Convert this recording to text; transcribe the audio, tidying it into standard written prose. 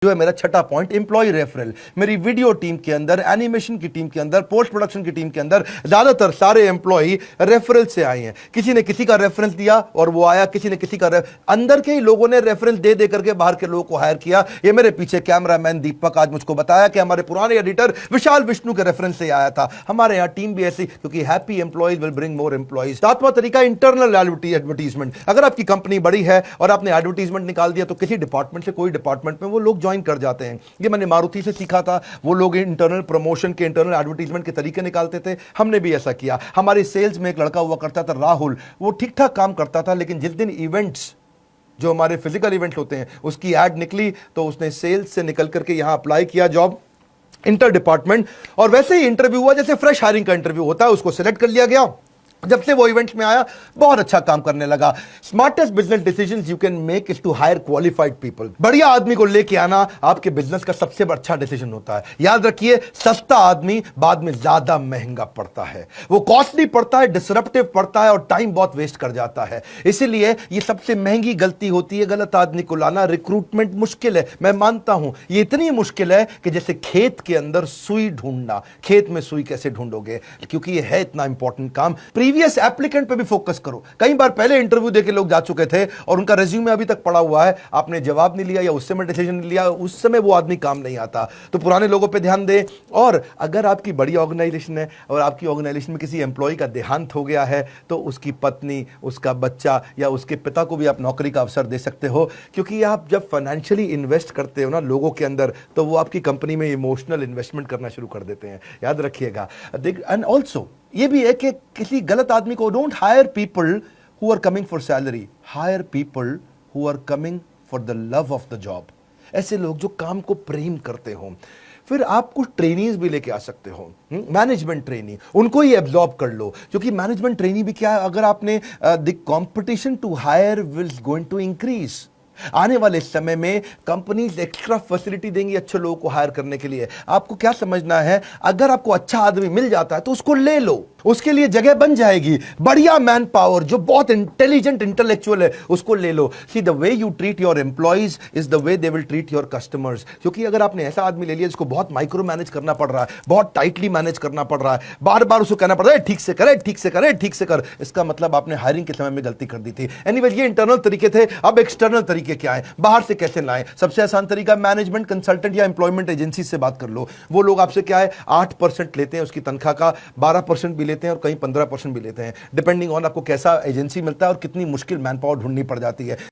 जो है मेरा छठा पॉइंट, एम्प्लॉय रेफरल। मेरी वीडियो टीम के अंदर, एनिमेशन की टीम के अंदर, पोस्ट प्रोडक्शन की टीम के अंदर ज्यादातर सारे एम्प्लॉय रेफरल से आए हैं। किसी ने किसी का रेफरेंस दिया और वो आया, किसी ने किसी का अंदर के ही लोगों ने रेफरेंस दे दे करके बाहर के लोगों को हायर किया। ये मेरे पीछे कैमरामैन दीपक आज मुझको बताया कि हमारे पुराने एडिटर विशाल विष्णु के रेफरेंस से आया था। हमारे यहाँ टीम भी ऐसी, क्योंकि happy employees will bring more employees. सातवां तरीका, इंटरनल एडवर्टीजमेंट। अगर आपकी कंपनी बड़ी है और आपने एडवर्टीजमेंट निकाल दिया तो किसी डिपार्टमेंट से कोई डिपार्टमेंट में वो लोग ज्वाइन कर जाते हैं। ये मैंने मारुति से सीखा था। वो लोग इंटरनल प्रमोशन के, इंटरनल एडवर्टीजमेंट के तरीके निकालते थे, हमने भी ऐसा किया। हमारे सेल्स में एक लड़का हुआ करता था राहुल, वो ठीक ठाक काम करता था, लेकिन जिस दिन इवेंट्स, जो हमारे फिजिकल इवेंट्स होते हैं, उसकी एड निकली तो उसने सेल्स से निकल करके यहां अप्लाई किया जॉब इंटर डिपार्टमेंट, और वैसे ही इंटरव्यू हुआ जैसे फ्रेश हायरिंग का इंटरव्यू होता है, उसको सिलेक्ट कर लिया गया। जब से वो इवेंट्स में आया बहुत अच्छा काम करने लगा। Smartest business decisions you can make is to hire qualified people. बढ़िया आदमी को लेके आना आपके बिजनेस का सबसे अच्छा डिसीजन होता है। याद रखिए, सस्ता आदमी बाद में ज्यादा महंगा पड़ता है, वो कॉस्टली पड़ता है, डिसरप्टिव पड़ता है और टाइम बहुत वेस्ट कर जाता है। इसीलिए ये सबसे महंगी गलती होती है, गलत आदमी को लाना। रिक्रूटमेंट मुश्किल है, मैं मानता हूं, ये इतनी मुश्किल है कि जैसे खेत के अंदर सुई ढूंढना। खेत में सुई कैसे ढूंढोगे, क्योंकि ये है इतना इंपॉर्टेंट काम। प्रीवियस एप्लीकेंट पे भी फोकस करो। कई बार पहले इंटरव्यू देके लोग जा चुके थे और उनका रिज्यूमे अभी तक पड़ा हुआ है, आपने जवाब नहीं लिया या उस समय डिसीजन नहीं लिया, उस समय वो आदमी काम नहीं आता। तो पुराने लोगों पे ध्यान दें। और अगर आपकी बड़ी ऑर्गेनाइजेशन है और आपकी ऑर्गेनाइजेशन में किसी एम्प्लॉय का देहांत हो गया है तो उसकी पत्नी, उसका बच्चा या उसके पिता को भी आप नौकरी का अवसर दे सकते हो, क्योंकि आप जब फाइनेंशियली इन्वेस्ट करते हो ना लोगों के अंदर, तो वो आपकी कंपनी में इमोशनल इन्वेस्टमेंट करना शुरू कर देते हैं। याद रखिएगा। एंड ऑल्सो ये भी है कि किसी गलत आदमी को, don't hire people who are coming for salary, hire people who are coming for the love of the job. ऐसे लोग जो काम को प्रेम करते हो। फिर आप कुछ ट्रेनीज भी लेके आ सकते हो, मैनेजमेंट ट्रेनी, उनको ही एब्जॉर्ब कर लो, क्योंकि मैनेजमेंट ट्रेनी भी क्या है, अगर आपने the competition to hire will going to increase. आने वाले समय में कंपनीज एक्स्ट्रा फैसिलिटी देंगी अच्छे लोगों को हायर करने के लिए। आपको क्या समझना है, अगर आपको अच्छा आदमी मिल जाता है तो उसको ले लो, उसके लिए जगह बन जाएगी। बढ़िया मैन पावर जो बहुत इंटेलिजेंट इंटेलेक्चुअल है उसको ले लो। See the way you treat your employees is the way they will treat your customers. क्योंकि अगर आपने ऐसा आदमी ले लिया जिसको बहुत माइक्रो मैनेज करना पड़ रहा है, बहुत टाइटली मैनेज करना पड़ रहा है, बार बार उसको कहना पड़ रहा है ठीक से करे, ठीक से करे, ठीक से कर, इसका मतलब आपने हायरिंग के समय में गलती कर दी थी। एनीवे, ये इंटरनल तरीके थे। अब एक्सटर्नल तरीके क्या है, बाहर से कैसे लाएं? सबसे आसान तरीका, मैनेजमेंट कंसल्टेंट या एम्प्लॉयमेंट एजेंसी से बात कर लो। वो लोग आपसे क्या है 8% लेते हैं उसकी तनख्वाह का, 12% भी लेते हैं और कहीं 15% भी लेते हैं, डिपेंडिंग ऑन आपको कैसा एजेंसी मिलता है और कितनी मुश्किल मैन पावर ढूंढनी पड़ जाती है।